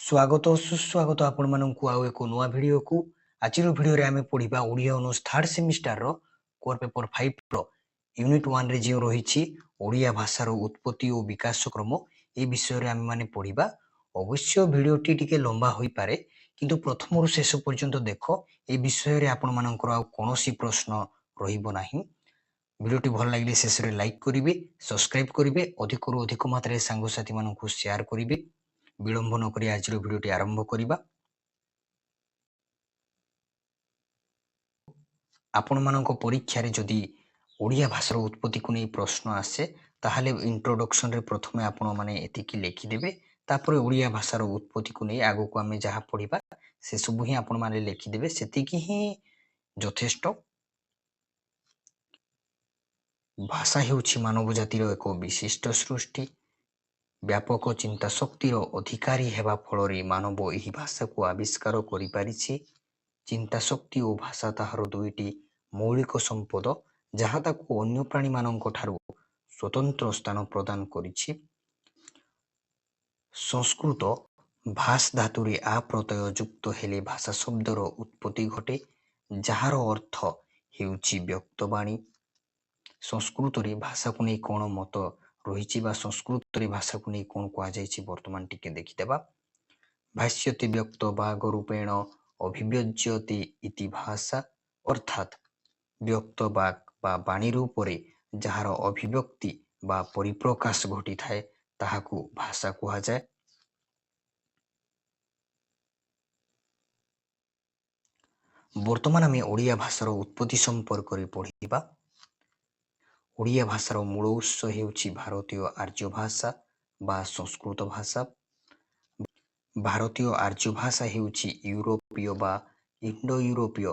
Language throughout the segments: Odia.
स्वागत सुस्वागत आपण मानकु आउ एको नुआ भिडियो को आजिर भिडियो रे आमे पढिबा ओडिया ऑनर्स थर्ड सेमिस्टर रो कोर पेपर 5 रो यूनिट 1 रे जे रहिछि ओडिया भाषा रो उत्पत्ति और विकास क्रम ए विषय रे आमे माने पढिबा। अवश्य भिडियो टी टिके लंबा होई पारे किंतु प्रथम रु शेष पर्यंत देखो ए विषय रे आपण मानकर आ कोनोसी प्रश्न रहिबो नाही। भिडियो टी भल लागिले शेष रे लाइक करिवे, सब्सक्राइब करिवे, अधिक रु अधिक मात्रा सांग साथी मानकु शेयर करिवे। विलंब न करी आज भिडियोटी आरंभ करिबा। आपण मानक परीक्षा रे जदि ओडिया भाषार उत्पत्ति को नहीं प्रश्न आसे ताहले इंट्रोडक्शन रे प्रथमे आपण माने एतिकी लिखि देबे, तापर ओडिया भाषार उत्पत्ति को नहीं आगो को आमे जहा पढिबा से सब ही आपण माने लिखि देबे, सेतिकी ही यथेष्ट। भाषा हेउछि मानव जातिर एक विशिष्ट सृष्टि। व्यापक चिंता शक्तिर अधिकारी हेबा फलरे मानव एही भाषा को आविष्कार करि पारिछि। चिंता शक्ति और भाषा ताहार दुईटी मौलिक संपद जहाँ ताकू अन्य प्राणी मानक ठारू स्वतंत्र स्थान प्रदान करिछि। संस्कृत भाष धातुरे आ प्रत्यय युक्त हेले भाषा शब्दर उत्पत्ति घटे जार अर्थ हेउछि व्यक्तवाणी। संस्कृत रे भाषा को नहीं कौन मत रही संस्कृत रे भाषा को नहीं कौन कहुई बर्तमान टिके देखिदेबा। भाष्यते व्यक्त बाग रूपेण अभिव्यज्यते इति भाषा अर्थात व्यक्त बाग बा बाणी रूपरे जहार अभिव्यक्ति बा परिप्रकाश घटी थाए ताहाकू भाषा कहा जाए। वर्तमान आमे ओडिया भाषार उत्पत्ति संपर्क रे पढिबा। ओडिया भाषार मूल उत्स हेउछि भारतीय आर्य भाषा बा संस्कृत भाषा। भारतीय आर्य भाषा हेउछि यूरोपीय बा इंडो यूरोपीय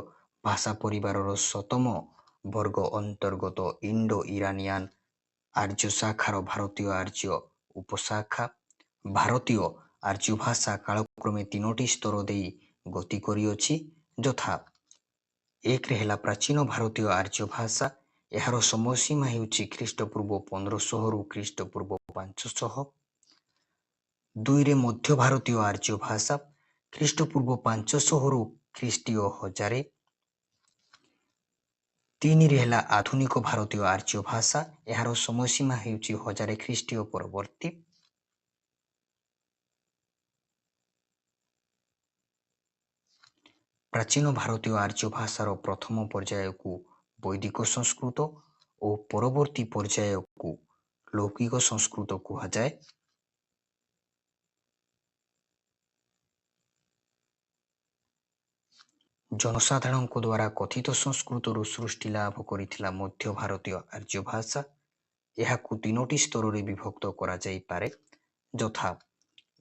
भाषा परिवारर सतम वर्ग अंतर्गत इंडो इरानियन आर्य शाखार भारतीय आर्य उपशाखा। भारतीय आर्य भाषा कालक्रमे तीनोटी स्तर देई गति करिअछि, यथा एक रे हेला प्राचीन भारतीय आर्य भाषा। एहार समयसीमा हेउछि ख्रीष्टपूर्व 1500 रु ख्रीष्टपूर्व 500। दुई रे मध्य भारतीय आर्य भाषा ख्रीष्टपूर्व 500 रु ख्रीष्टीय 1000। तीन रे हेला आधुनिक भारतीय आर्य भाषा। एहार समयसीमा हेउछि 1000 ख्रीष्टीय परवर्ती। प्राचीन भारतीय आर्य भाषार प्रथम पर्याय को वैदिक संस्कृत और परवर्ती पर्याय को लौकिक संस्कृत कहा जाए। जनसाधारण द्वारा कथित संस्कृत रु सृष्टि लाभ करिथिला मध्य भारतीय आर्य भाषा। एहाकू तीनोटी स्तर रे विभक्त करा जाई पारे, यथा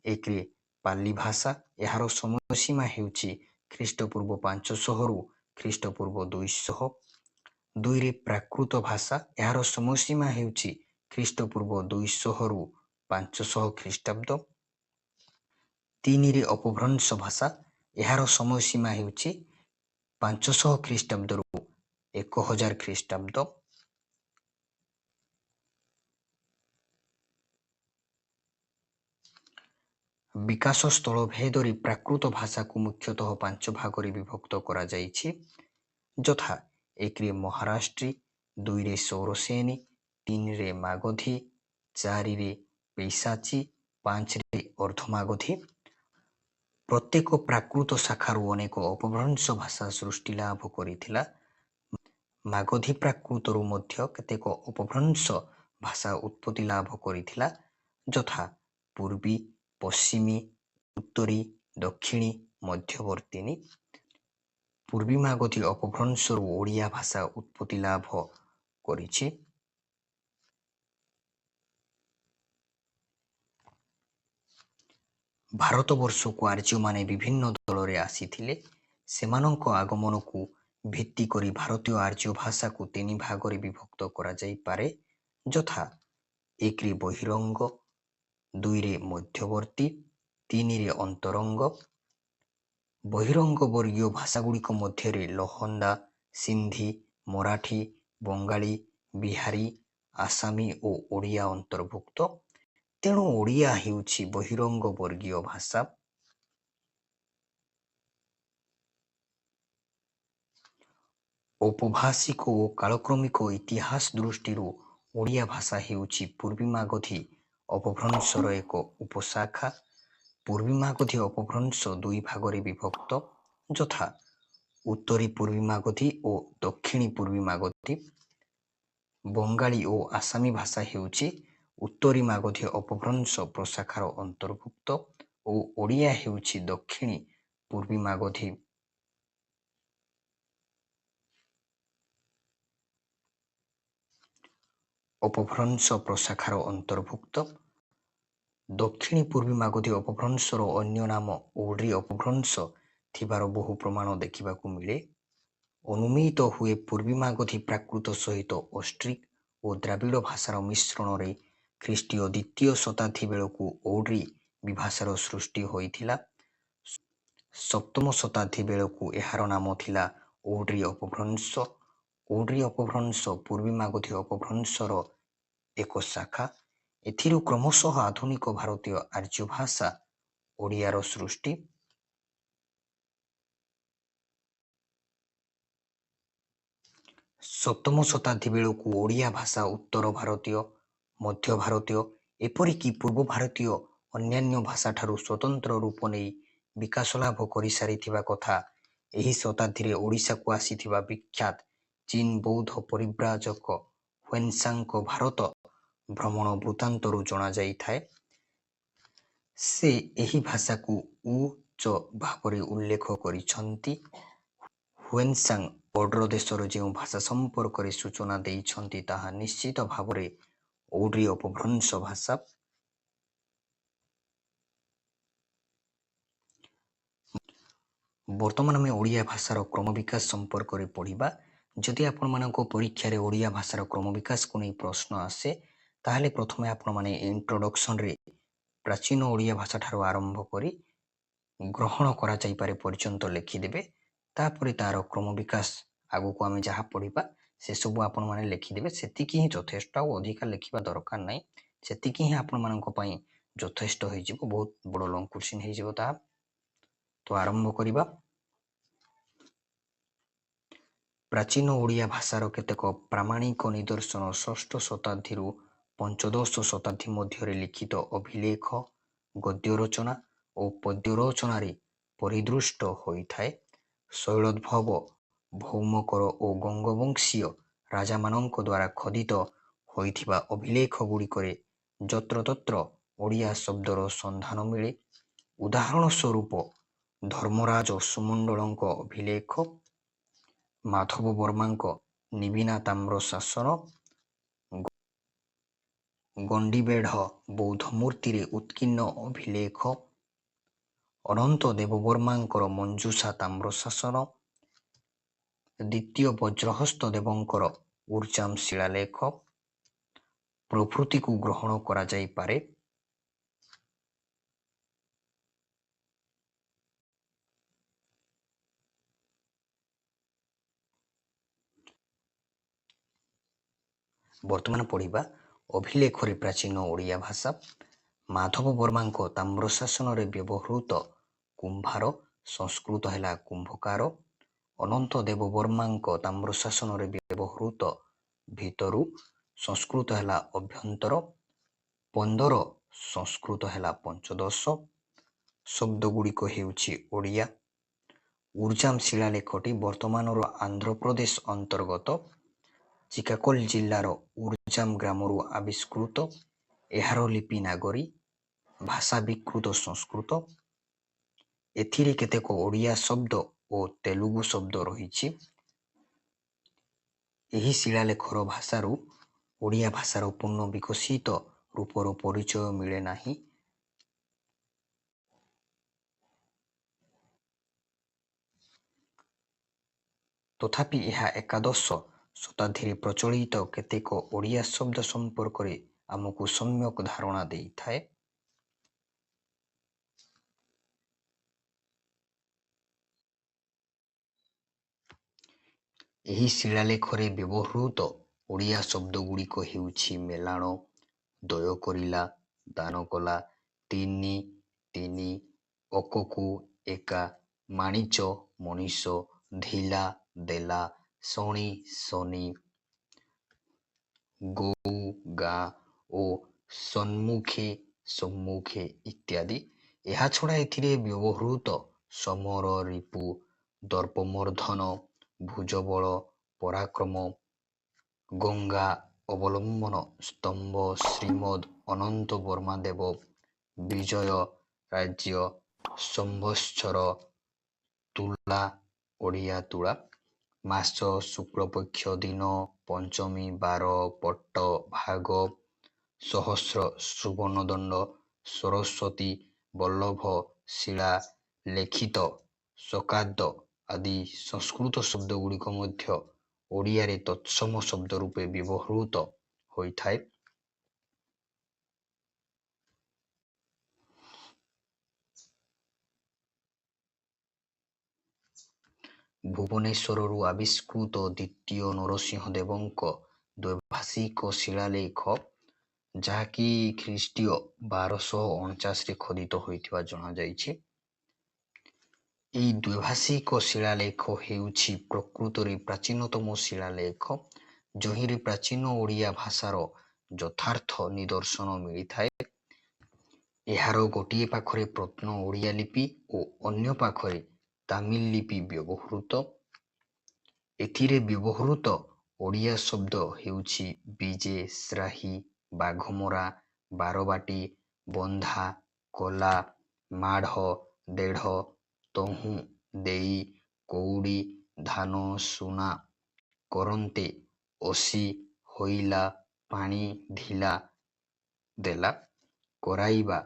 एक रे पाली भाषा। एहार समय सीमा हेउछि ख्रीष्टपूर्व 500 रु ख्रीष्टपूर्व 200। दुई रे प्राकृत भाषा। एहार समय सीमा हेउछि ख्रीष्टपूर्व 200 रु 500 ख्रीष्टाब्द। तीन रे अपभ्रंश भाषा। एहार समय सीमा हेउछि 500 ख्रीष्टाब्द रु 1000 ख्रीष्टाब्द। विकास स्थल भेदरी प्राकृत भाषा को मुख्यतः 5 भाग रे विभक्त करा जाइछि, यथा एक रे महाराष्ट्री, दुई रे सौरसेनी, तीन रे मागधी, चार रे पैशाची, 5 रे अर्धमागधी। प्रत्येक प्राकृत शाखारू अनेक अपभ्रंश भाषा सृष्टि लाभ करिथिला। मागधी प्राकृतरू मध्य केतेक अपभ्रंश भाषा उत्पत्ति लाभ करिथिला, यथा पूर्वी, पश्चिमी, उत्तरी, दक्षिणी, मध्यवर्तीनी। पूर्वी मागधी अपभ्रंशरू ओडिया भाषा उत्पत्ति लाभ करिछि। भारतवर्ष को आर्य माने विभिन्न दल रे आसीथिले। सेमानंक आगमन को भित्ति करी भारतीय आर्य भाषा को 3 भाग रे विभक्त करा जाई पारे, यथा एक रे बहिरंग, दुई रे मध्यवर्ती, तीन रे अंतरंग। बहिरंग वर्गीय भाषा गुड़िक मध्य रे लहंदा, सिंधी, मराठी, बंगाली, बिहारी, आसामी और ओडिया अंतर्भुक्त। तेणु ओडिया हेउछि बहिरंग वर्गीय भाषा। ଔପଭାଷିକ ଓ କାଳକ୍ରମିକ ଇତିହାସ ଦୃଷ୍ଟିରୁ ଓଡ଼ିଆ ଭାଷା ହେଉଛି ପୂର୍ବୀମାଗଧୀ ଅପଭ୍ରଂଶର ଏକ ଉପଶାଖା। ପୂର୍ବୀମାଗଧୀ ଅପଭ୍ରଂଶ ଦୁଇ ଭାଗରେ ବିଭକ୍ତ, ଯଥା ଉତ୍ତରୀ ପୂର୍ବୀମାଗଧୀ ଓ ଦକ୍ଷିଣୀ ପୂର୍ବୀମାଗଧୀ। ବଙ୍ଗାଳୀ ଓ ଆସାମୀ ଭାଷା ହେଉଛି ଉତ୍ତରୀ ମାଗଧୀ ଅପଭ୍ରଂଶ ପ୍ରଶାଖାର ଅନ୍ତର୍ଭୁକ୍ତ ଓ ଓଡ଼ିଆ ହେଉଛି ଦକ୍ଷିଣୀ ପୂର୍ବୀମାଗଧୀ ଅପଭ୍ରଂଶ ପ୍ରଶାଖାର ଅନ୍ତର୍ଭୁକ୍ତ। ଦକ୍ଷିଣୀ ପୂର୍ବୀମାଗଧୀ ଅପଭ୍ରଂଶର ଅନ୍ୟ ନାମ ଓଡ୍ରି ଅପଭ୍ରଂଶ ଥିବାର ବହୁ ପ୍ରମାଣ ଦେଖିବାକୁ ମିଳେ। ଅନୁମିତ ହୁଏ ପୂର୍ବୀମାଗଧୀ ପ୍ରାକୃତ ସହିତ ଅଷ୍ଟ୍ରିକ ଓ ଦ୍ରାବିଡ଼ ଭାଷାର ମିଶ୍ରଣରେ ଖ୍ରୀଷ୍ଟୀୟ ଦ୍ୱିତୀୟ ଶତାବ୍ଦୀ ବେଳକୁ ଓଡ୍ରି ବିଭାଷାର ସୃଷ୍ଟି ହୋଇଥିଲା। ସପ୍ତମ ଶତାବ୍ଦୀ ବେଳକୁ ଏହାର ନାମ ଥିଲା ଓଡ୍ରି ଅପଭ୍ରଂଶ। ଓଡ୍ରି ଅପଭ୍ରଂଶ ପୂର୍ବୀମାଗଧୀ ଅପଭ୍ରଂଶର ଏକ ଶାଖା। ଏଥିରୁ କ୍ରମଶଃ ଆଧୁନିକ ଭାରତୀୟ ଆର୍ଯ୍ୟ ଭାଷା ଓଡ଼ିଆର ସୃଷ୍ଟି। ସପ୍ତମ ଶତାବ୍ଦୀ ବେଳକୁ ଓଡ଼ିଆ ଭାଷା ଉତ୍ତର ଭାରତୀୟ, ମଧ୍ୟ ଭାରତୀୟ ଏପରିକି ପୂର୍ବ ଭାରତୀୟ ଅନ୍ୟାନ୍ୟ ଭାଷାଠାରୁ ସ୍ୱତନ୍ତ୍ର ରୂପ ନେଇ ବିକାଶ ଲାଭ କରିସାରିଥିବା କଥା ଏହି ଶତାବ୍ଦୀରେ ଓଡ଼ିଶାକୁ ଆସିଥିବା ବିଖ୍ୟାତ ଚୀନ ବୌଦ୍ଧ ପରିବ୍ରାଜକ ହ୍ୱେନ୍ସାଂଙ୍କ ଭାରତ ଭ୍ରମଣ ବୃତ୍ତାନ୍ତରୁ ଜଣାଯାଇଥାଏ। ସେ ଏହି ଭାଷାକୁ ଉଚ୍ଚ ଭାବରେ ଉଲ୍ଲେଖ କରିଛନ୍ତି। ହ୍ୱେନ୍ସାଂ ଓଡ୍ର ଦେଶର ଯେଉଁ ଭାଷା ସମ୍ପର୍କରେ ସୂଚନା ଦେଇଛନ୍ତି ତାହା ନିଶ୍ଚିତ ଭାବରେ ଓଡ୍ରି ଅପଭ୍ରଂଶ ଭାଷା। ବର୍ତ୍ତମାନ ଆମେ ଓଡ଼ିଆ ଭାଷାର କ୍ରମ ବିକାଶ ସମ୍ପର୍କରେ ପଢ଼ିବା। ଯଦି ଆପଣମାନଙ୍କ ପରୀକ୍ଷାରେ ଓଡ଼ିଆ ଭାଷାର କ୍ରମ ବିକାଶକୁ ନେଇ ପ୍ରଶ୍ନ ଆସେ ତାହେଲେ ପ୍ରଥମେ ଆପଣମାନେ ଇଣ୍ଟ୍ରୋଡକ୍ସନରେ ପ୍ରାଚୀନ ଓଡ଼ିଆ ଭାଷା ଠାରୁ ଆରମ୍ଭ କରି ଗ୍ରହଣ କରାଯାଇପାରେ ପର୍ଯ୍ୟନ୍ତ ଲେଖିଦେବେ। ତାପରେ ତାର କ୍ରମ ବିକାଶ ଆଗକୁ ଆମେ ଯାହା ପଢ଼ିବା ସେସବୁ ଆପଣମାନେ ଲେଖିଦେବେ। ସେତିକି ହିଁ ଯଥେଷ୍ଟ, ଆଉ ଅଧିକା ଲେଖିବା ଦରକାର ନାହିଁ। ସେତିକି ହିଁ ଆପଣମାନଙ୍କ ପାଇଁ ଯଥେଷ୍ଟ ହୋଇଯିବ। ବହୁତ ବଡ଼ ଲଙ୍ଗ କୋଶ୍ଚିନ୍ ହେଇଯିବ ତାହା। ତ ଆରମ୍ଭ କରିବା। ପ୍ରାଚୀନ ଓଡ଼ିଆ ଭାଷାର କେତେକ ପ୍ରାମାଣିକ ନିଦର୍ଶନ ଷଷ୍ଠ ଶତାବ୍ଦୀରୁ ପଞ୍ଚଦଶ ଶତାବ୍ଦୀ ମଧ୍ୟରେ ଲିଖିତ ଅଭିଲେଖ, ଗଦ୍ୟ ରଚନା ଓ ପଦ୍ୟ ରଚନାରେ ପରିଦୃଷ୍ଟ ହୋଇଥାଏ। ଶୈଳୋଦ୍ଭବ, ଭୌମକର ଓ ଗଙ୍ଗବଂଶୀୟ ରାଜାମାନଙ୍କ ଦ୍ୱାରା ଖୋଦିତ ହୋଇଥିବା ଅଭିଲେଖ ଗୁଡ଼ିକରେ ଯତ୍ରତତ୍ର ଓଡ଼ିଆ ଶବ୍ଦର ସନ୍ଧାନ ମିଳେ। ଉଦାହରଣ ସ୍ୱରୂପ ଧର୍ମରାଜ ସୁମଣ୍ଡଳଙ୍କ ଅଭିଲେଖ, ମାଧବ ବର୍ମାଙ୍କ ନିବିନା ତାମ୍ରଶାସନ, ଗଣ୍ଡିବେଢ଼ ବୌଦ୍ଧମୂର୍ତ୍ତିରେ ଉତ୍କୀର୍ଣ୍ଣ ଅଭିଲେଖ, ଅନନ୍ତ ଦେବବର୍ମାଙ୍କର ମଞ୍ଜୁଷା ତାମ୍ରଶାସନ, ଦ୍ୱିତୀୟ ବଜ୍ରହସ୍ତ ଦେବଙ୍କର ଉର୍ଜାମ ଶିଳାଲେଖ ପ୍ରଭୃତିକୁ ଗ୍ରହଣ କରାଯାଇପାରେ। ବର୍ତ୍ତମାନ ପଢ଼ିବା ଅଭିଲେଖରେ ପ୍ରାଚୀନ ଓଡ଼ିଆ ଭାଷା। ମାଧବ ବର୍ମାଙ୍କ ତାମ୍ରଶାସନରେ ବ୍ୟବହୃତ କୁମ୍ଭାର ସଂସ୍କୃତ ହେଲା କୁମ୍ଭକାର। ଅନନ୍ତ ଦେବବର୍ମାଙ୍କ ତାମ୍ରଶାସନରେ ବ୍ୟବହୃତ ଭିତରୁ ସଂସ୍କୃତ ହେଲା ଅଭ୍ୟନ୍ତର। 15 ସଂସ୍କୃତ ହେଲା ପଞ୍ଚଦଶ। ଶବ୍ଦଗୁଡ଼ିକ ହେଉଛି ଓଡ଼ିଆ। ଉର୍ଜାମ ଶିଳାଲେଖଟି ବର୍ତ୍ତମାନର ଆନ୍ଧ୍ରପ୍ରଦେଶ ଅନ୍ତର୍ଗତ ଚିକାକୋଲ ଜିଲ୍ଲାର ଉର୍ଜାମ ଗ୍ରାମରୁ ଆବିଷ୍କୃତ। ଏହାର ଲିପି ନାଗରୀ, ଭାଷା ବିକୃତ ସଂସ୍କୃତ। ଏଥିରେ କେତେକ ଓଡ଼ିଆ ଶବ୍ଦ ଓ ତେଲୁଗୁ ଶବ୍ଦ ରହିଛି। ଏହି ଶିଳାଲେଖର ଭାଷାରୁ ଓଡ଼ିଆ ଭାଷାର ପୂର୍ଣ୍ଣ ବିକଶିତ ରୂପର ପରିଚୟ ମିଳେ ନାହିଁ। ତଥାପି ଏହା ଏକାଦଶ ଶତାବ୍ଦୀରେ ପ୍ରଚଳିତ କେତେକ ଓଡ଼ିଆ ଶବ୍ଦ ସମ୍ପର୍କରେ ଆମକୁ ସମ୍ୟକ ଧାରଣା ଦେଇଥାଏ। ଏହି ଶିଳାଲେଖରେ ବ୍ୟବହୃତ ଓଡ଼ିଆ ଶବ୍ଦଗୁଡ଼ିକ ହେଉଛି ମେଲାଣ, ଦୟ କରିଲା, ଦାନ କଲା, ତିନି, ତିନି, ଅକକୁ, ଏକା, ମାଣିଚ, ମଣିଷ, ଧିଲା, ଦେଲା, ଶଣି, ଶନି, ଗୌ, ଗାଁ ଓ ସମ୍ମୁଖେ, ସମ୍ମୁଖେ ଇତ୍ୟାଦି। ଏହା ଛଡ଼ା ଏଥିରେ ବ୍ୟବହୃତ ସମର, ରିପୁ, ଦର୍ପମର୍ଦ୍ଦନ, ଭୁଜବଳ, ପରାକ୍ରମ, ଗଙ୍ଗା ଅବଲମ୍ବନ, ସ୍ତମ୍ଭ, ଶ୍ରୀମଦ୍ ଅନନ୍ତ ବର୍ମାଦେବ, ବିଜୟ, ରାଜ୍ୟ, ସମ୍ବତ୍ସର, ତୁଳା, ଓଡ଼ିଆ ତୁଳା, ମାସ, ଶୁକ୍ଳପକ୍ଷ, ଦିନ, ପଞ୍ଚମୀ, ବାର, ପଟ୍ଟ, ଭାଗ, ସହସ୍ର, ସୁବର୍ଣ୍ଣଦଣ୍ଡ, ସରସ୍ୱତୀ, ବଲ୍ଲଭ, ଶିଳା, ଲେଖିତ, ଶକାବ୍ଦ ଆଦି ସଂସ୍କୃତ ଶବ୍ଦଗୁଡ଼ିକ ମଧ୍ୟ ଓଡ଼ିଆରେ ତତ୍ସମ ଶବ୍ଦ ରୂପେ ବ୍ୟବହୃତ ହୋଇଥାଏ। ଭୁବନେଶ୍ୱରରୁ ଆବିଷ୍କୃତ ଦ୍ୱିତୀୟ ନରସିଂହ ଦେବଙ୍କ ଦ୍ୱୈଭାଷିକ ଶିଳାଲେଖ, ଯାହାକି ଖ୍ରୀଷ୍ଟୀୟ 1249ରେ ଖୋଦିତ ହୋଇଥିବା ଜଣାଯାଇଛି। ଏହି ଦ୍ୱୈଭାଷିକ ଶିଳାଲେଖ ହେଉଛି ପ୍ରକୃତରେ ପ୍ରାଚୀନତମ ଶିଳାଲେଖ, ଯହିଁରେ ପ୍ରାଚୀନ ଓଡ଼ିଆ ଭାଷାର ଯଥାର୍ଥ ନିଦର୍ଶନ ମିଳିଥାଏ। ଏହାର ଗୋଟିଏ ପାଖରେ ପ୍ରତ୍ନ ଓଡ଼ିଆ ଲିପି ଓ ଅନ୍ୟ ପାଖରେ ତାମିଲ ଲିପି ବ୍ୟବହୃତ। ଏଥିରେ ବ୍ୟବହୃତ ଓଡ଼ିଆ ଶବ୍ଦ ହେଉଛି ବିଜେ, ଶ୍ରାହି, ବାଘମରା, ବାରବାଟୀ, ବନ୍ଧା, କଲା, ମାଢ଼, ଦେଢ଼, ତହୁଁ, ଦେଇ, କଉଡ଼ି, ଧାନ, ସୁନା, କରନ୍ତେ, ଅସି, ହୋଇଲା, ପାଣି, ଢିଲା, ଦେଲା, କରାଇବା,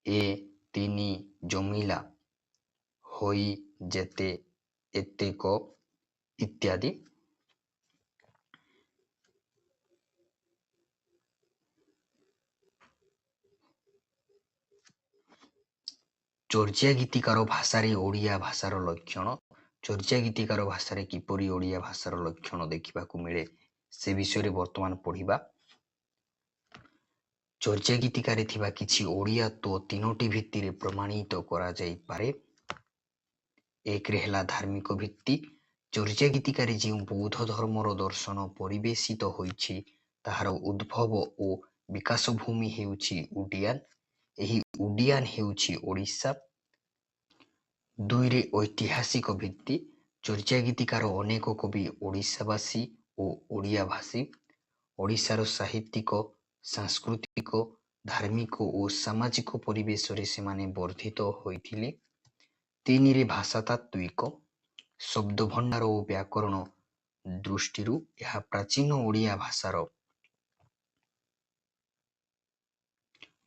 ଏ, ତିନି, ଜମିଲା, ହୋଇ, ଯେତେ, ଏତେକ ଇତ୍ୟାଦି। ଚର୍ଯା ଗୀତିକାର ଭାଷାରେ ଓଡ଼ିଆ ଭାଷାର ଲକ୍ଷଣ। ଚର୍ଯା ଗୀତିକାର ଭାଷାରେ କିପରି ଓଡ଼ିଆ ଭାଷାର ଲକ୍ଷଣ ଦେଖିବାକୁ ମିଳେ ସେ ବିଷୟରେ ବର୍ତ୍ତମାନ ପଢ଼ିବା। ଚର୍ଯା ଗୀତିକାରେ ଥିବା କିଛି ଓଡ଼ିଆତ୍ୱ ତିନୋଟି ଭିତ୍ତିରେ ପ୍ରମାଣିତ କରାଯାଇପାରେ। ଏକରେ ହେଲା ଧାର୍ମିକ ଭିତ୍ତି। ଚର୍ଯା ଗୀତିକାରେ ଯେଉଁ ବୌଦ୍ଧ ଧର୍ମର ଦର୍ଶନ ପରିବେଶିତ ହୋଇଛି ତାହାର ଉଦ୍ଭବ ଓ ବିକାଶ ଭୂମି ହେଉଛି ଉଡିଆନ୍। ଏହି ଉଡିଆନ୍ ହେଉଛି ଓଡ଼ିଶା। ଦୁଇରେ ଐତିହାସିକ ଭିତ୍ତି। ଚର୍ଯା ଗୀତିକାର ଅନେକ କବି ଓଡ଼ିଶାବାସୀ ଓ ଓଡ଼ିଆ ଭାଷୀ। ଓଡ଼ିଶାର ସାହିତ୍ୟିକ, ସାଂସ୍କୃତିକ, ଧାର୍ମିକ ଓ ସାମାଜିକ ପରିବେଶରେ ସେମାନେ ବର୍ଦ୍ଧିତ ହୋଇଥିଲେ। ତିନିରେ ଭାଷାତାତ୍ତ୍ୱିକ। ଶବ୍ଦଭଣ୍ଡାର ଓ ବ୍ୟାକରଣ ଦୃଷ୍ଟିରୁ ଏହା ପ୍ରାଚୀନ ଓଡ଼ିଆ ଭାଷାର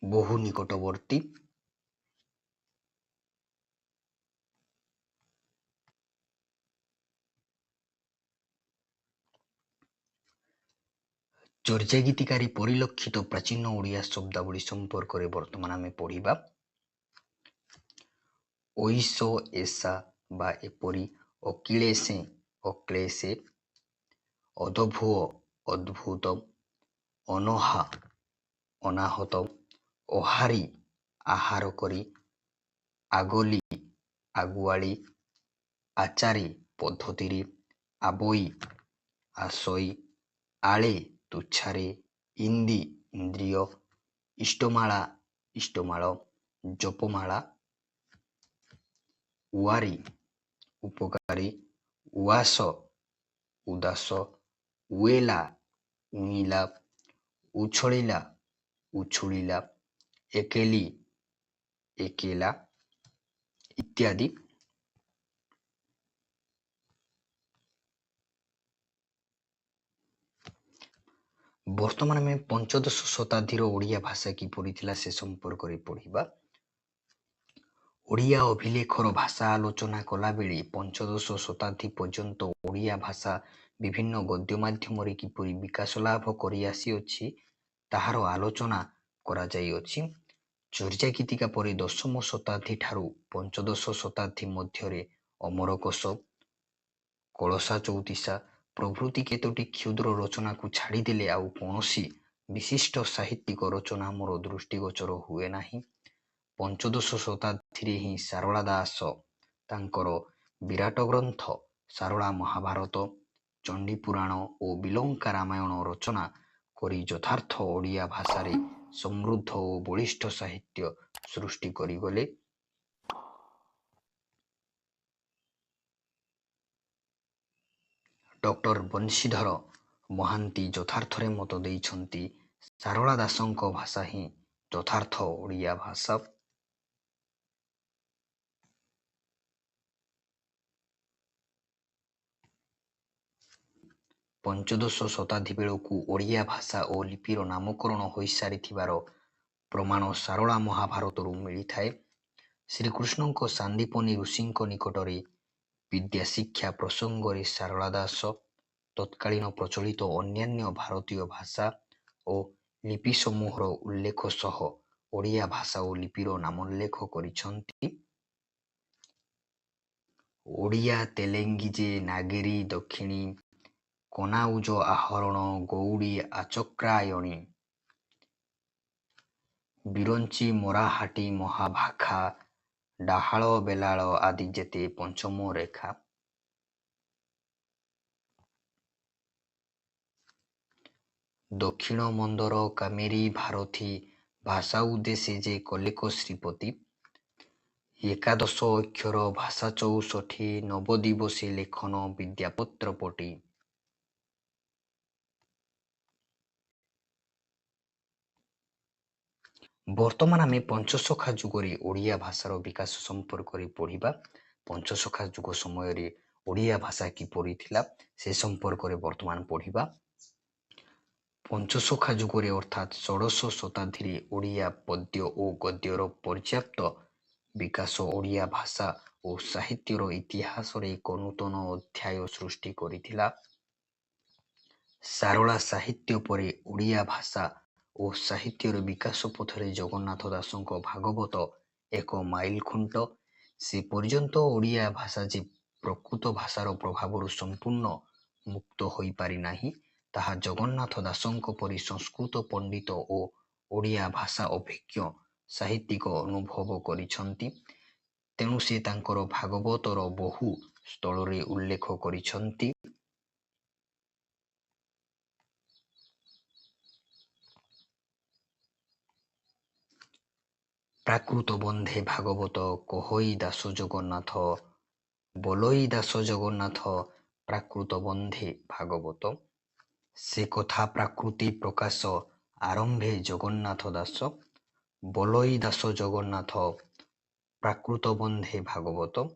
ବହୁ ନିକଟବର୍ତ୍ତୀ। ଚର୍ଯା ଗୀତିକାରେ ପରିଲକ୍ଷିତ ପ୍ରାଚୀନ ଓଡ଼ିଆ ଶବ୍ଦାବଳୀ ସମ୍ପର୍କରେ ବର୍ତ୍ତମାନ ଆମେ ପଢ଼ିବା। ଐଶ, ଏସା ବା ଏପରି, ଅକିଳେଶେ, ଅକ୍ଳେଶେ, ଅଦଭୁଅ, ଅଦ୍ଭୁତ, ଅନହା, ଅନାହତ, ଅହାରି, ଆହାର କରି, ଆଗଲି, ଆଗୁଆଳି, ଆଚାରେ, ପଦ୍ଧତିରେ, ଆବଇ, ଆସଇ, ଆଳେ, ତୁଚ୍ଛାରେ, ଇନ୍ଦି, ଇନ୍ଦ୍ରିୟ, ଇଷ୍ଟମାଳା, ଇଷ୍ଟମାଳ, ଜପମାଳା, ଉଆରି, ଉପକାରୀ, ଉଆସ, ଉଦାସ, ଉଏଲା, ଉଇଁଲା, ଉଛଳିଲା, ଉଛୁଳିଲା, ଏକେଲି, ଏକେଲା ଇତ୍ୟାଦି। ବର୍ତ୍ତମାନ ଆମେ ପଞ୍ଚଦଶ ଶତାବ୍ଦୀର ଓଡ଼ିଆ ଭାଷା କିପରି ଥିଲା ସେ ସମ୍ପର୍କରେ ପଢ଼ିବା। ଓଡ଼ିଆ ଅଭିଲେଖର ଭାଷା ଆଲୋଚନା କଲାବେଳେ ପଞ୍ଚଦଶ ଶତାବ୍ଦୀ ପର୍ଯ୍ୟନ୍ତ ଓଡ଼ିଆ ଭାଷା ବିଭିନ୍ନ ଗଦ୍ୟ ମାଧ୍ୟମରେ କିପରି ବିକାଶ ଲାଭ କରି ଆସିଅଛି ତାହାର ଆଲୋଚନା କରାଯାଇଅଛି। ଚର୍ଯା ଗୀତିକା ପରେ ଦଶମ ଶତାବ୍ଦୀ ଠାରୁ ପଞ୍ଚଦଶ ଶତାବ୍ଦୀ ମଧ୍ୟରେ ଅମରକୋଷ, କଳସା ଚଉତିଶା ପ୍ରଭୃତି କେତୋଟି କ୍ଷୁଦ୍ର ରଚନାକୁ ଛାଡ଼ିଦେଲେ ଆଉ କୌଣସି ବିଶିଷ୍ଟ ସାହିତ୍ୟିକ ରଚନା ଆମର ଦୃଷ୍ଟିଗୋଚର ହୁଏ ନାହିଁ। ପଞ୍ଚଦଶ ଶତାବ୍ଦୀରେ ହିଁ ସାରଳା ଦାସ ତାଙ୍କର ବିରାଟ ଗ୍ରନ୍ଥ ସାରଳା ମହାଭାରତ, ଚଣ୍ଡୀପୁରାଣ ଓ ବିଲଙ୍କା ରାମାୟଣ ରଚନା କରି ଯଥାର୍ଥ ଓଡ଼ିଆ ଭାଷାରେ ସମୃଦ୍ଧ ଓ ବଳିଷ୍ଠ ସାହିତ୍ୟ ସୃଷ୍ଟି କରିଗଲେ। ଡକ୍ଟର ବଂଶୀଧର ମହାନ୍ତି ଯଥାର୍ଥରେ ମତ ଦେଇଛନ୍ତି, ସାରଳା ଦାସଙ୍କ ଭାଷା ହିଁ ଯଥାର୍ଥ ଓଡ଼ିଆ ଭାଷା। ପଞ୍ଚଦଶ ଶତାବ୍ଦୀ ବେଳକୁ ଓଡ଼ିଆ ଭାଷା ଓ ଲିପିର ନାମକରଣ ହୋଇସାରିଥିବାର ପ୍ରମାଣ ସାରଳା ମହାଭାରତରୁ ମିଳିଥାଏ। ଶ୍ରୀକୃଷ୍ଣଙ୍କ ସାନ୍ଦୀପନୀ ଋଷିଙ୍କ ନିକଟରେ ବିଦ୍ୟା ଶିକ୍ଷା ପ୍ରସଙ୍ଗରେ ସାରଳା ଦାସ ତତ୍କାଳୀନ ପ୍ରଚଳିତ ଅନ୍ୟାନ୍ୟ ଭାରତୀୟ ଭାଷା ଓ ଲିପି ସମୂହର ଉଲ୍ଲେଖ ସହ ଓଡ଼ିଆ ଭାଷା ଓ ଲିପିର ନାମୋଲ୍ଲେଖ କରିଛନ୍ତି। ଓଡ଼ିଆ ତେଲେଙ୍ଗିଜେ ନାଗେରୀ ଦକ୍ଷିଣୀ କନାଉଜ ଆହରଣ ଗୌଡ଼ୀ ଆଚକ୍ରାୟଣୀ ବିରଞ୍ଚି ମରାହାଟି ମହାଭାଖା ଡାହାଳ ବେଲାଳ ଆଦି ଯେତେ ପଞ୍ଚମ ରେଖା। ଦକ୍ଷିଣ ମନ୍ଦର କାମେରୀ ଭାରତୀ ଭାଷା ଉଦ୍ଦେଶ୍ୟ ଯେ କଲେକ ଶ୍ରୀପତି ଏକାଦଶ ଅକ୍ଷର ଭାଷା 64 ନବଦିବସୀ ଲେଖନ ବିଦ୍ୟାପତ୍ର ପଟି। ବର୍ତ୍ତମାନ ଆମେ ପଞ୍ଚସଖା ଯୁଗରେ ଓଡ଼ିଆ ଭାଷାର ବିକାଶ ସମ୍ପର୍କରେ ପଢ଼ିବା। ପଞ୍ଚସଖା ଯୁଗ ସମୟରେ ଓଡ଼ିଆ ଭାଷା କିପରି ଥିଲା ସେ ସମ୍ପର୍କରେ ବର୍ତ୍ତମାନ ପଢ଼ିବା। ପଞ୍ଚସଖା ଯୁଗରେ ଅର୍ଥାତ୍ ଷୋଡ଼ଶ ଶତାବ୍ଦୀରେ ଓଡ଼ିଆ ପଦ୍ୟ ଓ ଗଦ୍ୟର ପର୍ଯ୍ୟାପ୍ତ ବିକାଶ ଓଡ଼ିଆ ଭାଷା ଓ ସାହିତ୍ୟର ଇତିହାସରେ ଏକ ନୂତନ ଅଧ୍ୟାୟ ସୃଷ୍ଟି କରିଥିଲା। ସାରଳା ସାହିତ୍ୟ ପରେ ଓଡ଼ିଆ ଭାଷା ଓ ସାହିତ୍ୟର ବିକାଶ ପଥରେ ଜଗନ୍ନାଥ ଦାସଙ୍କ ଭାଗବତ ଏକ ମାଇଲଖୁଣ୍ଟ। ସେ ପର୍ଯ୍ୟନ୍ତ ଓଡ଼ିଆ ଭାଷା ଯେ ପ୍ରକୃତ ଭାଷାର ପ୍ରଭାବରୁ ସମ୍ପୂର୍ଣ୍ଣ ମୁକ୍ତ ହୋଇପାରିନାହିଁ ତାହା ଜଗନ୍ନାଥ ଦାସଙ୍କ ପରି ସଂସ୍କୃତ ପଣ୍ଡିତ ଓ ଓଡ଼ିଆ ଭାଷା ଅଭିଜ୍ଞ ସାହିତ୍ୟିକ ଅନୁଭବ କରିଛନ୍ତି। ତେଣୁ ସେ ତାଙ୍କର ଭାଗବତର ବହୁ ସ୍ଥଳରେ ଉଲ୍ଲେଖ କରିଛନ୍ତି। ପ୍ରାକୃତ ବନ୍ଧେ ଭାଗବତ କହଇ ଦାସ ଜଗନ୍ନାଥ ବୋଲଇ ଦାସ ଜଗନ୍ନାଥ ପ୍ରାକୃତ ବନ୍ଧେ ଭାଗବତ। ସେ କଥା ପ୍ରାକୃତି ପ୍ରକାଶ ଆରମ୍ଭେ ଜଗନ୍ନାଥ ଦାସ ବୋଲଇ ଦାସ ଜଗନ୍ନାଥ ପ୍ରାକୃତ ବନ୍ଧେ ଭାଗବତ।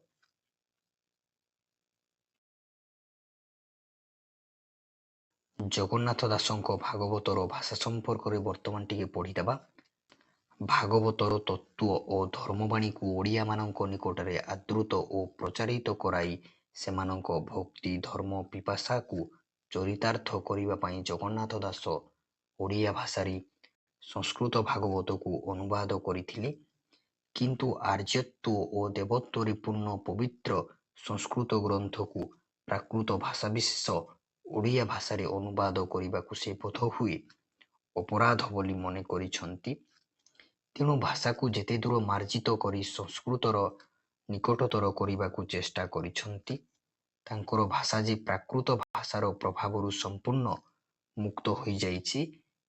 ଜଗନ୍ନାଥ ଦାସଙ୍କ ଭାଗବତର ଭାଷା ସମ୍ପର୍କରେ ବର୍ତ୍ତମାନ ଟିକେ ପଢ଼ିଦେବା। ଭାଗବତର ତତ୍ତ୍ୱ ଓ ଧର୍ମବାଣୀକୁ ଓଡ଼ିଆମାନଙ୍କ ନିକଟରେ ଆଦୃତ ଓ ପ୍ରଚାରିତ କରାଇ ସେମାନଙ୍କ ଭକ୍ତି ଧର୍ମ ପିପାସାକୁ ଚରିତାର୍ଥ କରିବା ପାଇଁ ଜଗନ୍ନାଥ ଦାସ ଓଡ଼ିଆ ଭାଷାରେ ସଂସ୍କୃତ ଭାଗବତକୁ ଅନୁବାଦ କରିଥିଲେ। କିନ୍ତୁ ଆର୍ଯ୍ୟତ୍ୱ ଓ ଦେବତ୍ୱରେ ପୂର୍ଣ୍ଣ ପବିତ୍ର ସଂସ୍କୃତ ଗ୍ରନ୍ଥକୁ ପ୍ରାକୃତ ଭାଷାବିଶେଷ ଓଡ଼ିଆ ଭାଷାରେ ଅନୁବାଦ କରିବାକୁ ସେ ବୋଧହୁଏ ଅପରାଧ ବୋଲି ମନେ କରିଛନ୍ତି। ତେଣୁ ଭାଷାକୁ ଯେତେ ଦୂର ମାର୍ଜିତ କରି ସଂସ୍କୃତର ନିକଟତର କରିବାକୁ ଚେଷ୍ଟା କରିଛନ୍ତି। ତାଙ୍କର ଭାଷା ଯେ ପ୍ରାକୃତ ଭାଷାର ପ୍ରଭାବରୁ ସମ୍ପୂର୍ଣ୍ଣ ମୁକ୍ତ ହୋଇଯାଇଛି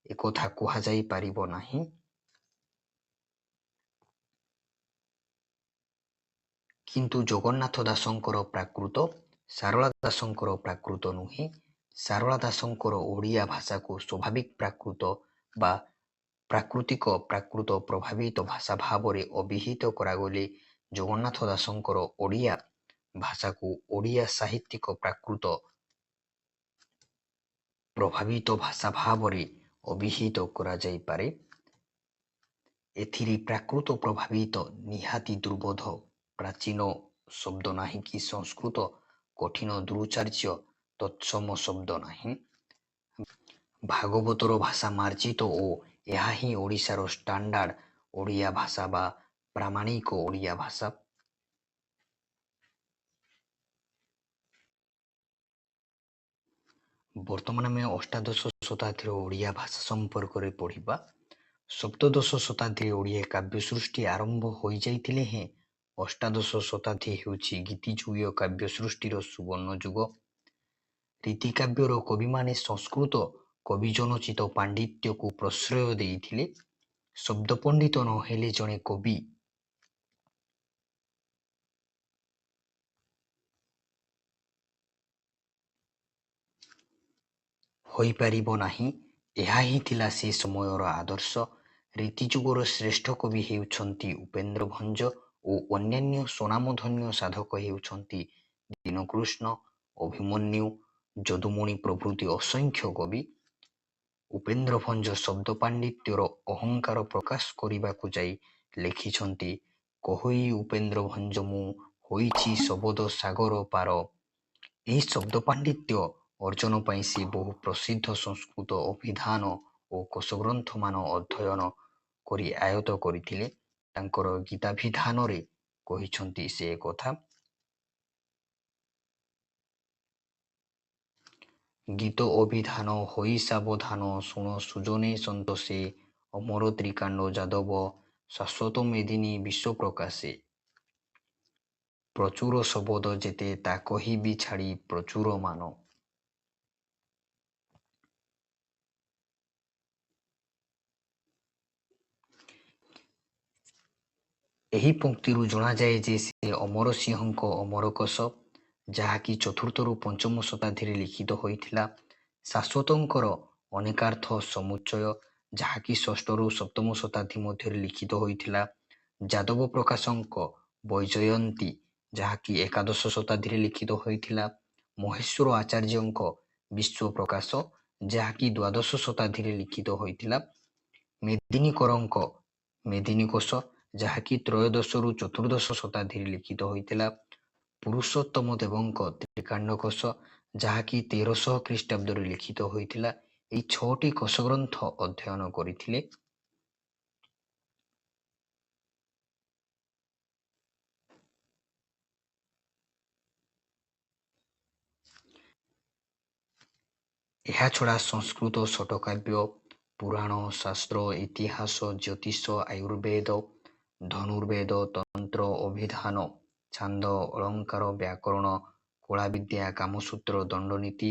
ଏକଥା କୁହାଯାଇ ପାରିବ ନାହିଁ। କିନ୍ତୁ ଜଗନ୍ନାଥ ଦାସଙ୍କର ପ୍ରାକୃତ ସାରଳା ଦାସଙ୍କର ପ୍ରାକୃତ ନୁହେଁ। ସାରଳା ଦାସଙ୍କର ଓଡ଼ିଆ ଭାଷାକୁ ସ୍ୱାଭାବିକ ପ୍ରାକୃତ ବା ପ୍ରାକୃତିକ ପ୍ରାକୃତ ପ୍ରଭାବିତ ଭାଷା ଭାବରେ ଅଭିହିତ କରାଗଲେ ଜଗନ୍ନାଥ ଦାସଙ୍କର ଓଡ଼ିଆ ଭାଷାକୁ ଓଡ଼ିଆ ସାହିତ୍ୟିକ ପ୍ରାକୃତ ପ୍ରଭାବିତ ଭାଷା ଭାବରେ ଅଭିହିତ କରାଯାଇପାରେ। ଏଥିରେ ପ୍ରାକୃତ ପ୍ରଭାବିତ ନିହାତି ଦୁର୍ବୋଧ୍ୟ ପ୍ରାଚୀନ ଶବ୍ଦ ନାହିଁ କି ସଂସ୍କୃତ କଠିନ ଦୃଚାର୍ଯ୍ୟ ତତ୍ସମ ଶବ୍ଦ ନାହିଁ। ଭାଗବତର ଭାଷା ମାର୍ଜିତ ଓ ଏହା ହିଁ ଓଡ଼ିଶାର ଷ୍ଟାଣ୍ଡାର୍ଡ ଓଡ଼ିଆ ଭାଷା ବା ପ୍ରାମାଣିକ ଓଡ଼ିଆ ଭାଷା। ବର୍ତ୍ତମାନ ଆମେ ଅଷ୍ଟାଦଶ ଶତାବ୍ଦୀର ଓଡ଼ିଆ ଭାଷା ସମ୍ପର୍କରେ ପଢ଼ିବା। ସପ୍ତଦଶ ଶତାବ୍ଦୀରେ ଓଡ଼ିଆ କାବ୍ୟ ସୃଷ୍ଟି ଆରମ୍ଭ ହୋଇଯାଇଥିଲେ ହେଁ ଅଷ୍ଟାଦଶ ଶତାବ୍ଦୀ ହେଉଛି ଗୀତିଯୁଗୀୟ କାବ୍ୟ ସୃଷ୍ଟିର ସୁବର୍ଣ୍ଣ ଯୁଗ। ରୀତିକାବ୍ୟର କବିମାନେ ସଂସ୍କୃତ କବିଜନୋଚିତ ପାଣ୍ଡିତ୍ୟକୁ ପ୍ରଶ୍ରୟ ଦେଇଥିଲେ। ଶବ୍ଦ ପଣ୍ଡିତ ନ ହେଲେ ଜଣେ କବି ହୋଇପାରିବ ନାହିଁ। ଏହା ହିଁ ଥିଲା ସେ ସମୟର ଆଦର୍ଶ। ରୀତିଯୁଗର ଶ୍ରେଷ୍ଠ କବି ହେଉଛନ୍ତି ଉପେନ୍ଦ୍ର ଭଞ୍ଜ ଓ ଅନ୍ୟାନ୍ୟ ସ୍ୱନାମଧନ୍ୟ ସାଧକ ହେଉଛନ୍ତି ଦୀନକୃଷ୍ଣ, ଅଭିମନ୍ୟୁ, ଯଦୁମଣି ପ୍ରଭୃତି ଅସଂଖ୍ୟ କବି। ଉପେନ୍ଦ୍ର ଭଞ୍ଜ ଶବ୍ଦ ପାଣ୍ଡିତ୍ୟର ଅହଙ୍କାର ପ୍ରକାଶ କରିବାକୁ ଯାଇ ଲେଖିଛନ୍ତି କହୋଇ ଉପେନ୍ଦ୍ର ଭଞ୍ଜ ମୁଁ ହୋଇଛି ଶବଦ ସାଗର ପାର। ଏହି ଶବ୍ଦ ପାଣ୍ଡିତ୍ୟ ଅର୍ଜନ ପାଇଁ ସେ ବହୁ ପ୍ରସିଦ୍ଧ ସଂସ୍କୃତ ଅଭିଧାନ ଓ କୋଶଗ୍ରନ୍ଥମାନ ଅଧ୍ୟୟନ କରି ଆୟତ୍ତ କରିଥିଲେ। ତାଙ୍କର ଗୀତାଭିଧାନରେ କହିଛନ୍ତି ସେ କଥା। ଗୀତ ଅଭିଧାନ ହୋଇ ସାବଧାନ ଶୁଣ ସୁଜନେ ସନ୍ତୋଷେ ଅମର ତ୍ରିକାଣ୍ଡ ଯାଦବ ଶାଶ୍ୱତ ମେଦିନୀ ବିଶ୍ୱ ପ୍ରକାଶେ। ପ୍ରଚୁର ଶବଦ ଯେତେ ତା କହିବି ଛାଡ଼ି ପ୍ରଚୁର ମାନ। ଏହି ପଂକ୍ତିରୁ ଜଣାଯାଏ ଯେ ସେ ଅମରସିଂହଙ୍କ ଅମରକୋଶ, ଯାହାକି ଚତୁର୍ଥରୁ ପଞ୍ଚମ ଶତାବ୍ଦୀରେ ଲିଖିତ ହୋଇଥିଲା। ଶାଶ୍ୱତଙ୍କର ଅନେକାର୍ଥ ସମୁଚ୍ଚୟ, ଯାହାକି ଷଷ୍ଠରୁ ସପ୍ତମ ଶତାବ୍ଦୀ ମଧ୍ୟରେ ଲିଖିତ ହୋଇଥିଲା। ଯାଦବ ପ୍ରକାଶଙ୍କ ବୈଜୟନ୍ତୀ, ଯାହାକି ଏକାଦଶ ଶତାବ୍ଦୀରେ ଲିଖିତ ହୋଇଥିଲା। ମହେଶ୍ୱର ଆଚାର୍ଯ୍ୟଙ୍କ ବିଶ୍ୱ ପ୍ରକାଶ, ଯାହାକି ଦ୍ୱାଦଶ ଶତାବ୍ଦୀରେ ଲିଖିତ ହୋଇଥିଲା। ମେଦିନୀକରଙ୍କ ମେଦିନୀକୋଶ, ଯାହାକି ତ୍ରୟୋଦଶରୁ ଚତୁର୍ଦଶ ଶତାବ୍ଦୀରେ ଲିଖିତ ହୋଇଥିଲା। ପୁରୁଷୋତ୍ତମ ଦେବଙ୍କ ତ୍ରିକାଣ୍ଡକୋଶ, ଯାହାକି 1300 ଖ୍ରୀଷ୍ଟାବ୍ଦରେ ଲିଖିତ ହୋଇଥିଲା। ଏହି 6ଟି କୋଶଗ୍ରନ୍ଥ ଅଧ୍ୟୟନ କରିଥିଲେ। ଏହାଛଡ଼ା ସଂସ୍କୃତ ଷଟକାବ୍ୟ, ପୁରାଣ, ଶାସ୍ତ୍ର, ଇତିହାସ, ଜ୍ୟୋତିଷ, ଆୟୁର୍ବେଦ, ଧନୁର୍ବେଦ, ତନ୍ତ୍ର, ଅଭିଧାନ, ଛାନ୍ଦ, ଅଳଙ୍କାର, ବ୍ୟାକରଣ, କଳାବିଦ୍ୟା, କାମସୂତ୍ର, ଦଣ୍ଡନୀତି,